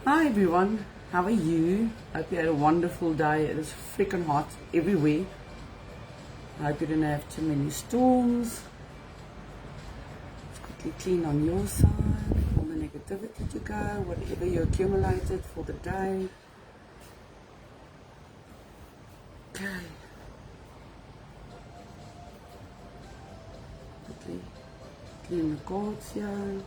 Hi everyone, how are you? Hope you had a wonderful day. It is freaking hot everywhere. I hope you didn't have too many storms. Let's quickly clean on your side, all the negativity to go, whatever you accumulated for the day. Okay. Quickly clean the cords here.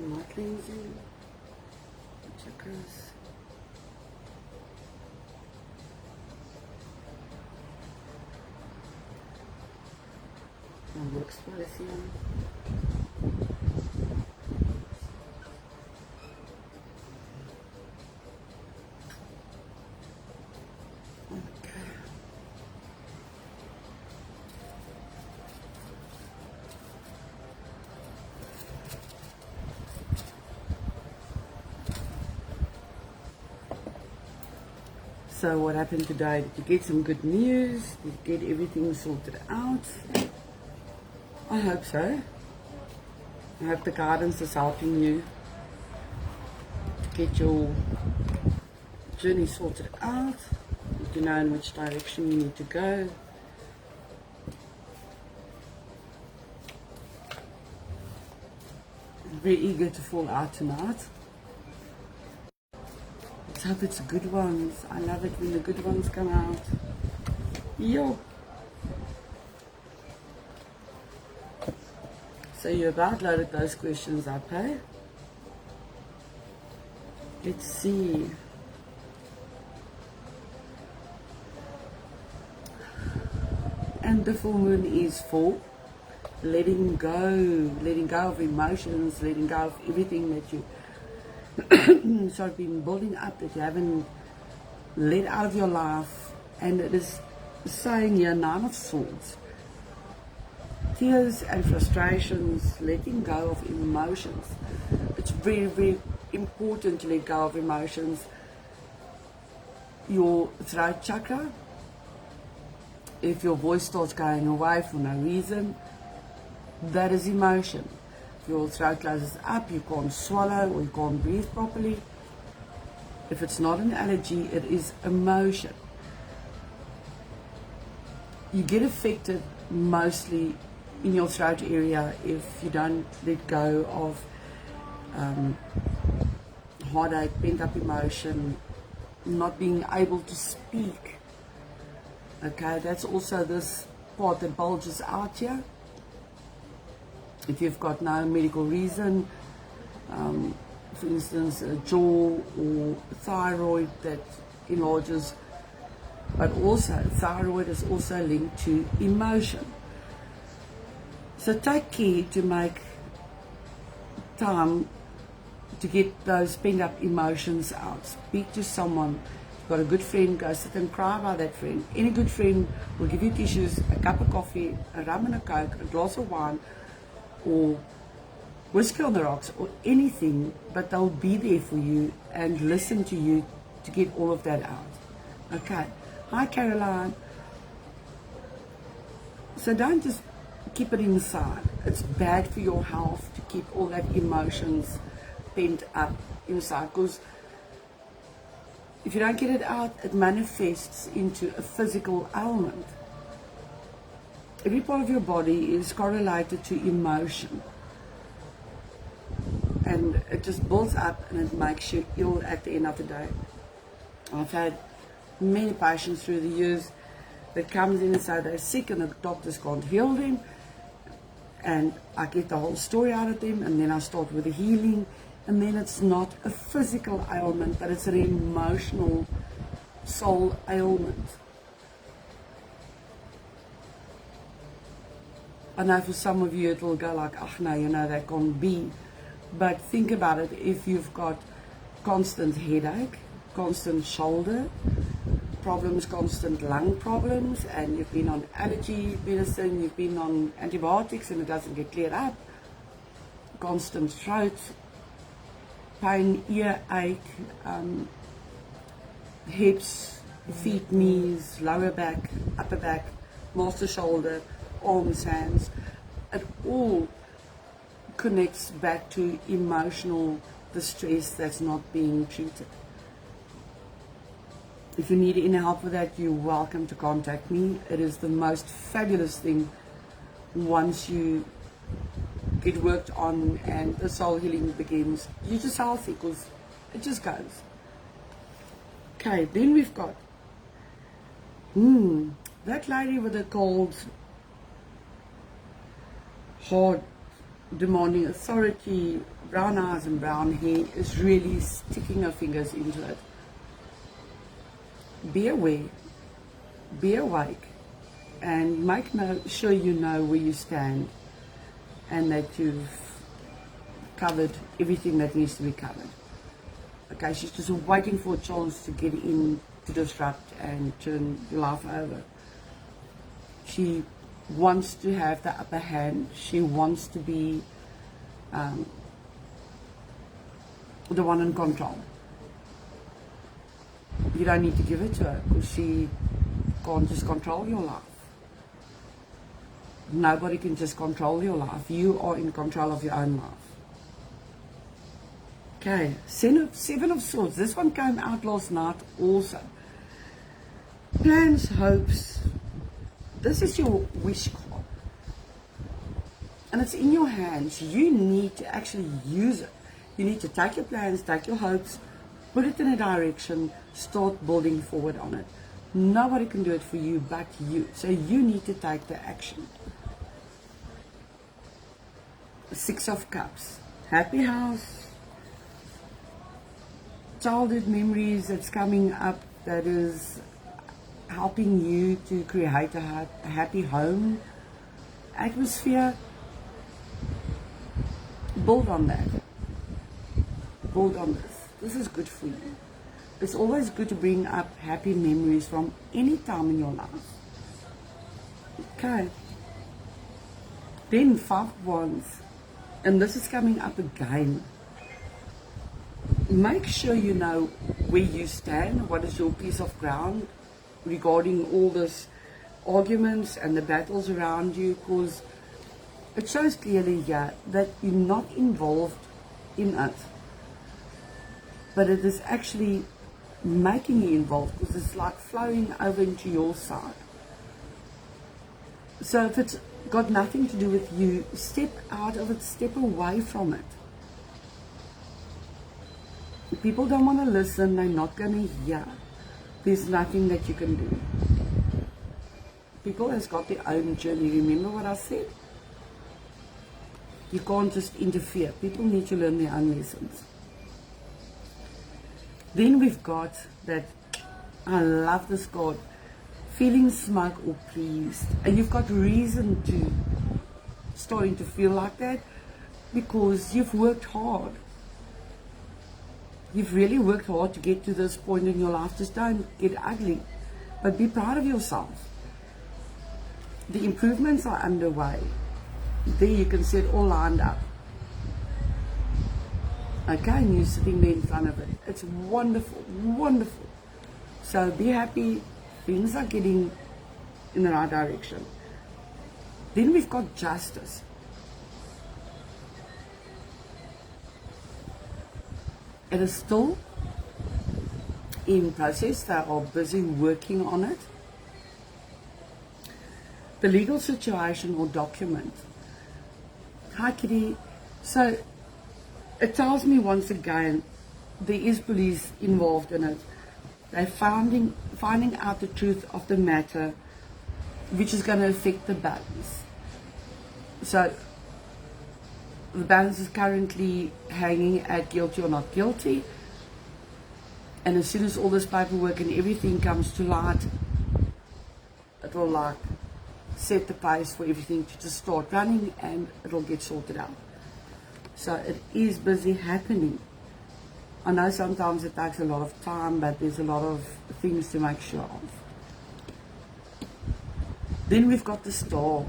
My cleansing, chakras. My workspace here. So what happened today? Did you get some good news? Did you get everything sorted out? I hope so. I hope the guidance is helping you to get your journey sorted out, to know in which direction you need to go. I'm very eager to fall out tonight. I hope it's good ones. I love it when the good ones come out. Yo. So you about loaded those questions up, hey? Let's see. And the full moon is for letting go of emotions, letting go of everything that you sort of been building up that you haven't let out of your life. And it is saying here, Nine of Swords, tears and frustrations, letting go of emotions. It's very, very important to let go of emotions. Your throat chakra, if your voice starts going away for no reason, that is emotion. Your throat closes up, you can't swallow or you can't breathe properly. If it's not an allergy, it is emotion. You get affected mostly in your throat area if you don't let go of heartache, pent-up emotion, not being able to speak. Okay, that's also this part that bulges out here. If you've got no medical reason, for instance, a jaw or thyroid that enlarges, but also thyroid is also linked to emotion. So take care to make time to get those pent up emotions out. Speak to someone. You've got a good friend, go sit and cry by that friend. Any good friend will give you tissues, a cup of coffee, a rum and a coke, a glass of wine, or whiskey on the rocks, or anything, but they'll be there for you and listen to you to get all of that out. Okay. Hi, Caroline. So don't just keep it inside. It's bad for your health to keep all that emotions pent up inside, because if you don't get it out, it manifests into a physical ailment. Every part of your body is correlated to emotion, and it just builds up and it makes you ill at the end of the day. I've had many patients through the years that comes in and say they're sick and the doctors can't heal them, and I get the whole story out of them, and then I start with the healing, and then it's not a physical ailment, but it's an emotional soul ailment. I know for some of you it will go like, oh no, you know, that can't be. But think about it, if you've got constant headache, constant shoulder problems, constant lung problems, and you've been on allergy medicine, you've been on antibiotics and it doesn't get cleared up, constant throat pain, earache, hips, feet, knees, lower back, upper back, master shoulder, arms, hands, it all connects back to emotional distress that's not being treated. If you need any help with that, you're welcome to contact me. It is the most fabulous thing once you get worked on and the soul healing begins. You're just healthy because it just goes. Okay, then we've got that lady with the cold, hard, demanding authority, brown eyes and brown hair is really sticking her fingers into it. Be aware, be awake, and make sure you know where you stand and that you've covered everything that needs to be covered. Okay, she's just waiting for a chance to get in to disrupt and turn your life over. She wants to have the upper hand. She wants to be the one in control. You don't need to give it to her because she can't just control your life. Nobody can just control your life. You are in control of your own life. Okay, Seven of Swords. This one came out last night also. Plans, hopes. This is your wish card. And it's in your hands. You need to actually use it. You need to take your plans, take your hopes, put it in a direction, start building forward on it. Nobody can do it for you but you. So you need to take the action. Six of Cups. Happy house. Childhood memories that's coming up that is helping you to create a happy home atmosphere. Build on that. Build on this. This is good for you. It's always good to bring up happy memories from any time in your life. Okay. Then 5 of Wands. And this is coming up again. Make sure you know where you stand, what is your piece of ground regarding all this arguments and the battles around you, because it shows clearly here that you're not involved in it. But it is actually making you involved because it's like flowing over into your side. So if it's got nothing to do with you, step out of it, step away from it. If people don't want to listen, they're not going to hear. There's nothing that you can do. People has got their own journey. Remember what I said? You can't just interfere. People need to learn their own lessons. Then we've got that, I love this card, feeling smug or pleased. And you've got reason to starting to feel like that because you've worked hard. You've really worked hard to get to this point in your life. Just don't get ugly, but be proud of yourself. The improvements are underway. There you can see it all lined up. Okay, and you're sitting there in front of it. It's wonderful, wonderful. So be happy. Things are getting in the right direction. Then we've got Justice. It is still in process. They are busy working on it. The legal situation or document. Hi, Kitty. So it tells me once again there is police involved in it. They're finding out the truth of the matter, which is going to affect the balance. So the balance is currently hanging at guilty or not guilty. And as soon as all this paperwork and everything comes to light, it will like set the pace for everything to just start running and it will get sorted out. So it is busy happening. I know sometimes it takes a lot of time, but there's a lot of things to make sure of. Then we've got the star.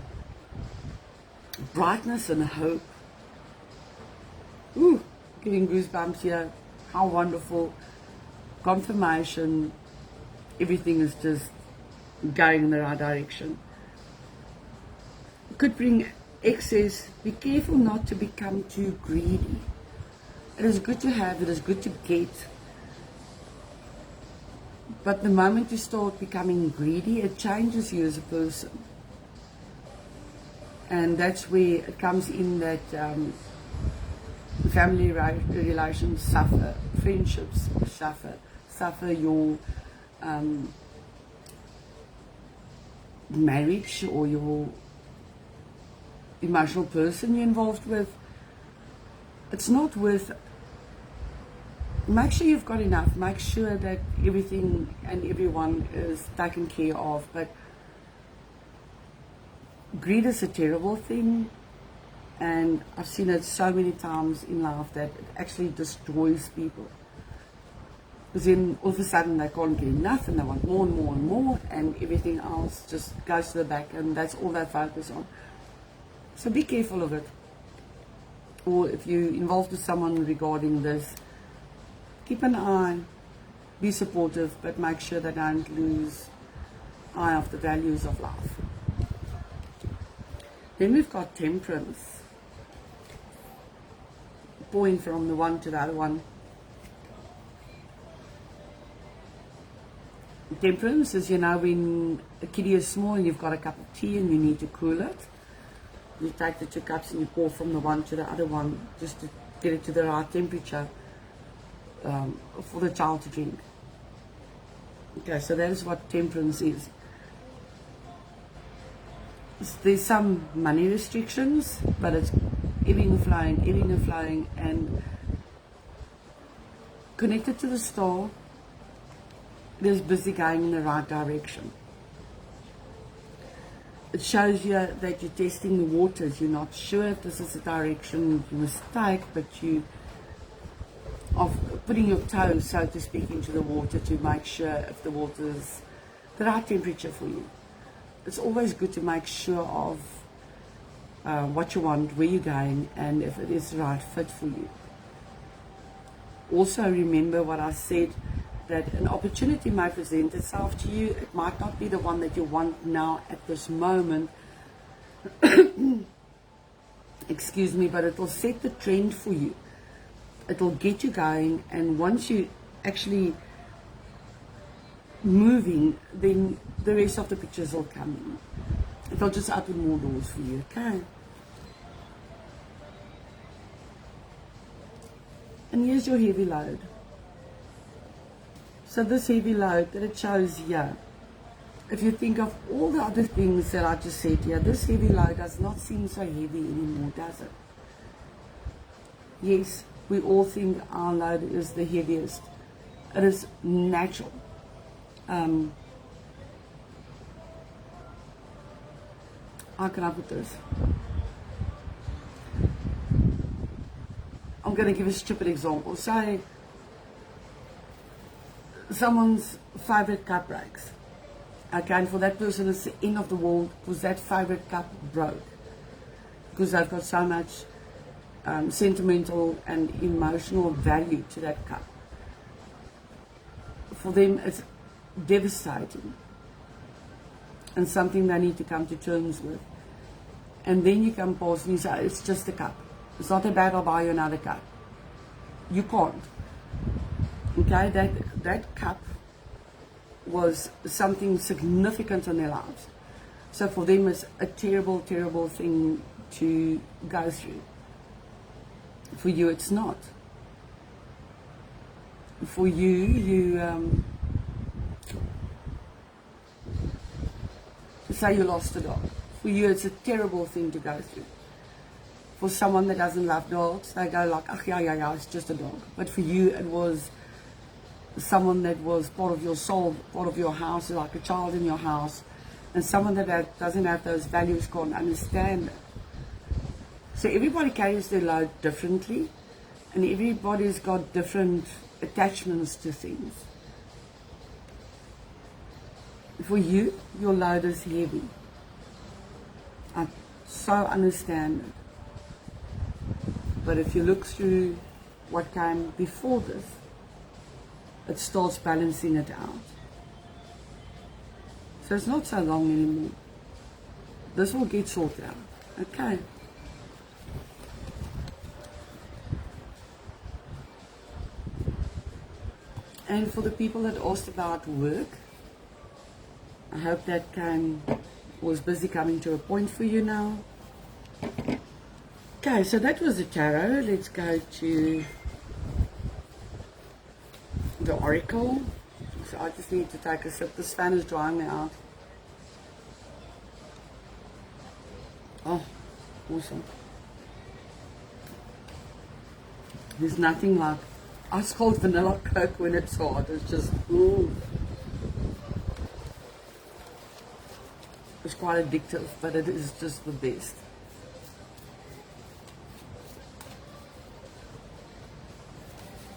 Brightness and hope. Ooh, getting goosebumps here. How wonderful. Confirmation. Everything is just going in the right direction. Could bring excess. Be careful not to become too greedy. It is good to have, it is good to get. But the moment you start becoming greedy, it changes you as a person. And that's where it comes in that family relations suffer, friendships suffer your marriage or your emotional person you're involved with. It's not worth it. Make sure you've got enough. Make sure that everything and everyone is taken care of. But greed is a terrible thing, and I've seen it so many times in life that it actually destroys people. Because then all of a sudden they can't get enough and they want more and more and more, and everything else just goes to the back, and that's all they focus on. So be careful of it. Or if you're involved with someone regarding this, keep an eye, be supportive, but make sure they don't lose eye of the values of life. Then we've got temperance. Going from the one to the other one. Temperance is, you know, when a kiddie is small and you've got a cup of tea and you need to cool it. You take the 2 cups and you pour from the one to the other one just to get it to the right temperature for the child to drink. Okay, so that is what temperance is. There's some money restrictions, but it's ebbing and flowing, and connected to the star, it is busy going in the right direction. It shows you that you're testing the waters. You're not sure if this is the direction you must take, but you are putting your toe, so to speak, into the water to make sure if the water is the right temperature for you. It's always good to make sure of what you want, where you're going, and if it is the right fit for you. Also remember what I said, that an opportunity might present itself to you. It might not be the one that you want now at this moment, excuse me, but it will set the trend for you. It will get you going, and once you actually moving, then the rest of the pictures will come in. It will just open more doors for you, okay? And here's your heavy load. So this heavy load that it shows here, if you think of all the other things that I just said here, this heavy load does not seem so heavy anymore, does it? Yes, we all think our load is the heaviest. It is natural. How can I put this? I'm going to give a stupid example. Say someone's favorite cup breaks. Okay, and for that person it's the end of the world because that favorite cup broke. Because they've got so much sentimental and emotional value to that cup. For them it's devastating and something they need to come to terms with. And then you come past and you say, it's just a cup. It's not that bad, I'll buy you another cup. You can't. Okay, that cup was something significant in their lives. So for them it's a terrible, terrible thing to go through. For you it's not. For you, say you lost a dog. For you it's a terrible thing to go through. For someone that doesn't love dogs, they go like, oh yeah, it's just a dog. But for you it was someone that was part of your soul, part of your house, like a child in your house, and someone that doesn't have those values can't understand it. So everybody carries their load differently, And everybody's got different attachments to things. For you, your load is heavy. I so understand it. But if you look through what came before this, it starts balancing it out. So it's not so long anymore. This will get sorted out. Okay. And for the people that asked about work, I hope that was busy coming to a point for you now. Okay, so that was the tarot. Let's go to the oracle. So I just need to take a sip. This fan is drying me out. Oh, awesome. There's nothing like ice cold vanilla Coke when it's hot. It's just, ooh. It's quite addictive, but it is just the best.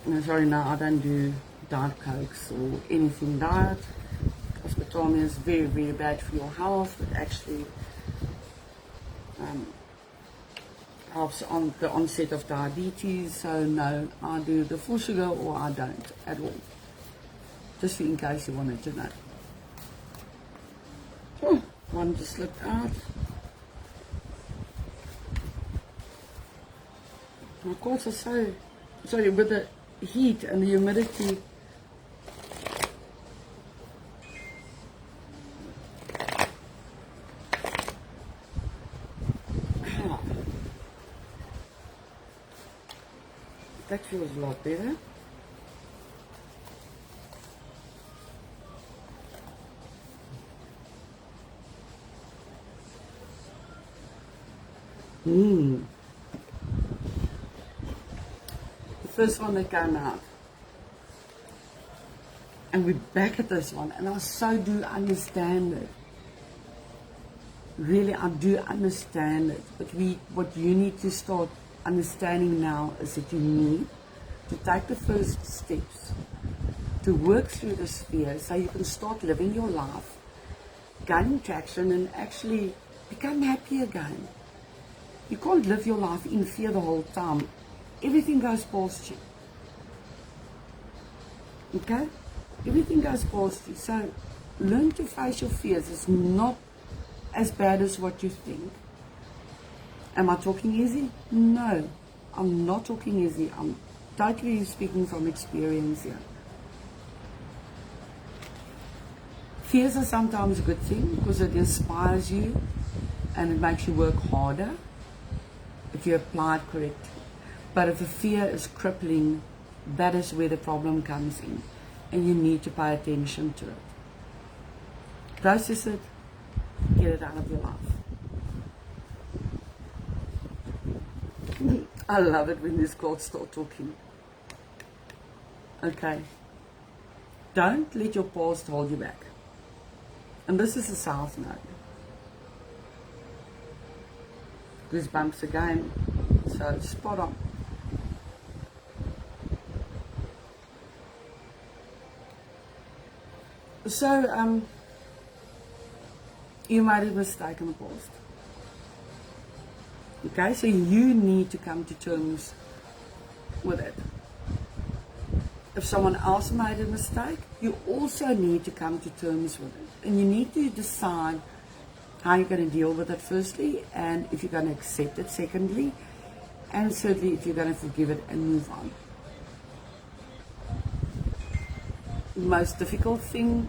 No, sorry, no, I don't do diet Cokes or anything diet. Aspartame is very, very bad for your health. It actually helps on the onset of diabetes. So no, I do the full sugar or I don't at all. Just in case you wanted to know. Oh, one just slipped out. Of course, it's so sorry with the heat and the humidity. That feels a lot better. The first one that came out. And we're back at this one, and I so do understand it. Really, I do understand it. But what you need to start understanding now is that you need to take the first steps to work through this fear so you can start living your life, gaining traction, and actually become happy again. You can't live your life in fear the whole time. Everything goes past you. Okay? Everything goes past you. So learn to face your fears. It's not as bad as what you think. Am I talking easy? No, I'm not talking easy. I'm totally speaking from experience here. Fears are sometimes a good thing because it inspires you and it makes you work harder if you apply it correctly. But if a fear is crippling, that is where the problem comes in, and you need to pay attention to it. Process it, get it out of your life. I love it when these cards start talking. Okay. Don't let your past hold you back. And this is a South Node. Goosebumps again. So spot on. So, you made a mistake in the past. Okay, so you need to come to terms with it. If someone else made a mistake, you also need to come to terms with it. And you need to decide how you're going to deal with it firstly, and if you're going to accept it secondly, and certainly if you're going to forgive it and move on. The most difficult thing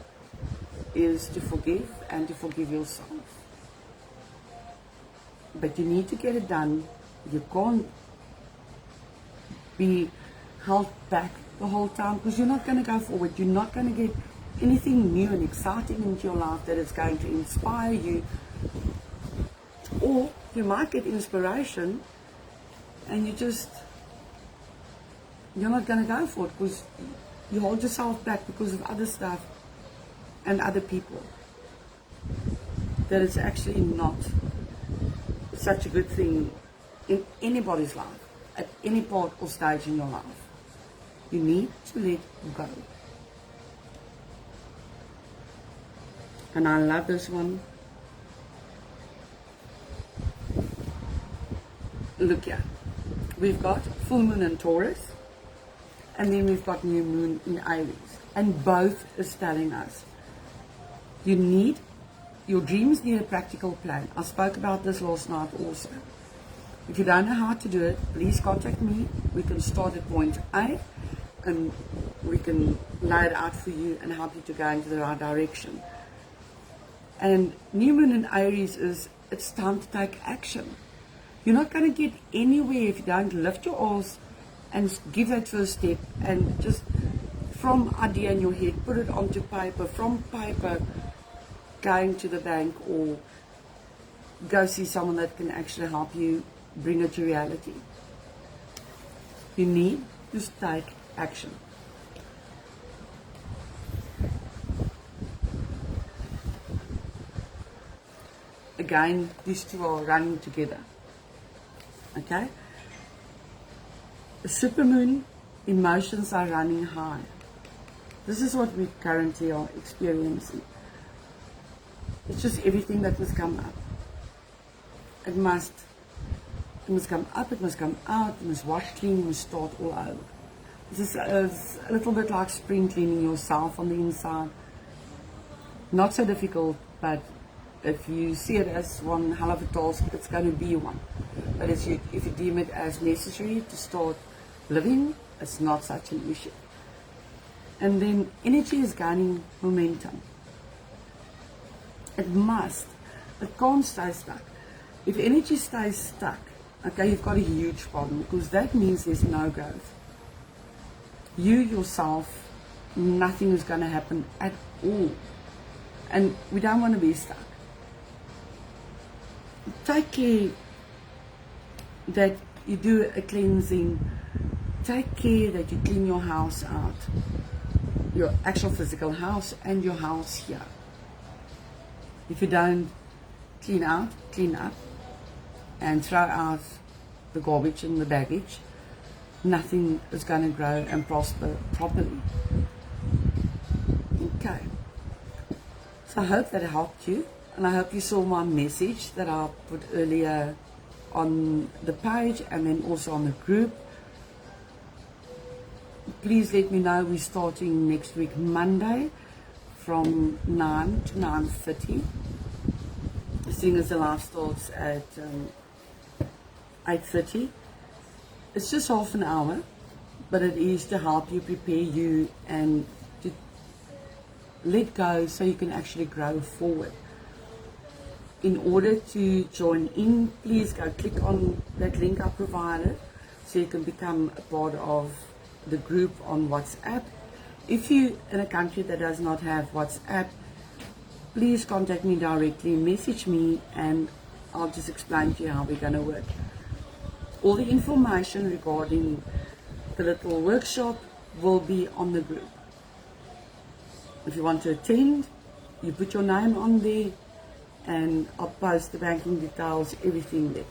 is to forgive and to forgive yourself. But you need to get it done. You can't be held back the whole time because you're not going to go forward. You're not going to get anything new and exciting into your life that is going to inspire you. Or you might get inspiration and you're not going to go for it because you hold yourself back because of other stuff and other people. That it's actually not such a good thing in anybody's life at any part or stage in your life. You need to let go. And I love this one. Look here. We've got full moon in Taurus, and then we've got new moon in Aries. And both is telling us, your dreams need a practical plan. I spoke about this last night also. If you don't know how to do it, please contact me. We can start at point A, and we can lay it out for you and help you to go into the right direction. And new moon in Aries is, it's time to take action. You're not going to get anywhere if you don't lift your arms and give that first step, and just from idea in your head, put it onto paper, from paper, going to the bank, or go see someone that can actually help you bring it to reality. You need to take action. Again, these two are running together. Okay? The supermoon, emotions are running high. This is what we currently are experiencing. It's just everything that must come up. It must come up, it must come out, it must wash clean, it must start all over. This is a little bit like spring cleaning yourself on the inside. Not so difficult, but if you see it as one hell of a task, it's going to be one. But if you deem it as necessary to start living, it's not such an issue. And then energy is gaining momentum. It can't stay stuck. If energy stays stuck, okay, you've got a huge problem, because that means there's no growth. You yourself, nothing is going to happen at all. And we don't want to be stuck. Take care that you do a cleansing. Take care that you clean your house out, your actual physical house and your house here. If you don't clean out, clean up, and throw out the garbage and the baggage, nothing is going to grow and prosper properly. Okay. So I hope that helped you, and I hope you saw my message that I put earlier on the page and then also on the group. Please let me know. We're starting next week Monday from 9 to 9:30. Seeing as the live starts at 8:30. It's just half an hour, but it is to help you, prepare you, and to let go so you can actually grow forward. In order to join in, please go click on that link I provided so you can become a part of the group on WhatsApp. If you're in a country that does not have WhatsApp, please contact me directly, message me, and I'll just explain to you how we're going to work. All the information regarding the little workshop will be on the group. If you want to attend, you put your name on there, and I'll post the banking details, everything there.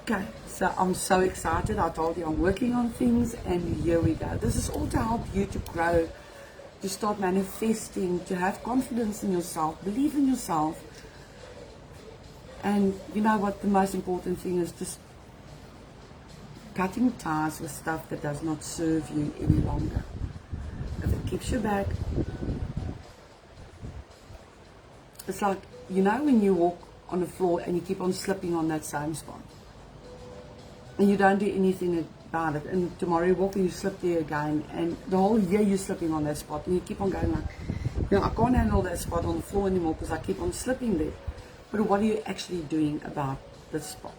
Okay, so I'm so excited. I told you I'm working on things, and here we go. This is all to help you to grow, to start manifesting, to have confidence in yourself, believe in yourself. And you know what, the most important thing is just cutting ties with stuff that does not serve you any longer. If it keeps you back, it's like, you know, when you walk on the floor and you keep on slipping on that same spot, and you don't do anything about it, and tomorrow you walk and you slip there again, and the whole year you're slipping on that spot, and you keep on going like, you know, I can't handle that spot on the floor anymore because I keep on slipping there. But what are you actually doing about this spot?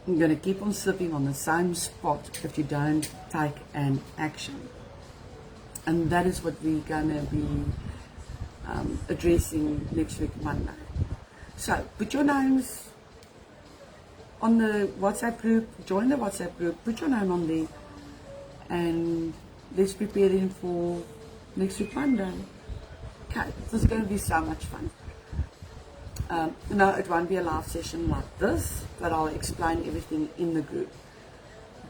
You're going to keep on slipping on the same spot if you don't take an action. And that is what we're going to be addressing next week, Monday. So put your names on the WhatsApp group, join the WhatsApp group, put your name on there, and let's prepare them for next week, Monday. Okay, this is going to be so much fun. No, it won't be a live session like this, but I'll explain everything in the group.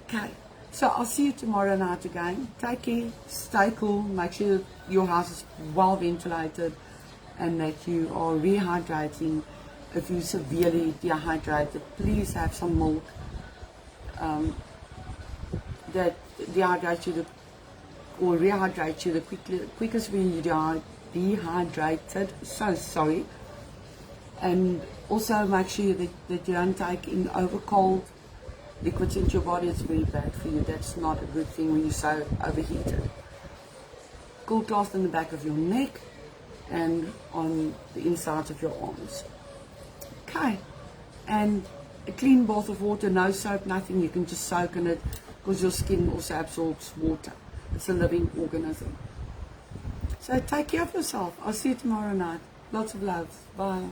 Okay, so I'll see you tomorrow night again. Take care, stay cool, make sure your house is well ventilated and that you are rehydrating. If you're severely dehydrated, please have some milk that dehydrates you or rehydrates you the quickest when you're dehydrated. So sorry. And also make sure that you don't take in over cold liquids into your body. It's very bad for you. That's not a good thing when you're so overheated. Cool cloth in the back of your neck and on the insides of your arms. Okay, and a clean bath of water, no soap, nothing. You can just soak in it because your skin also absorbs water. It's a living organism. So take care of yourself. I'll see you tomorrow night. Lots of love. Bye.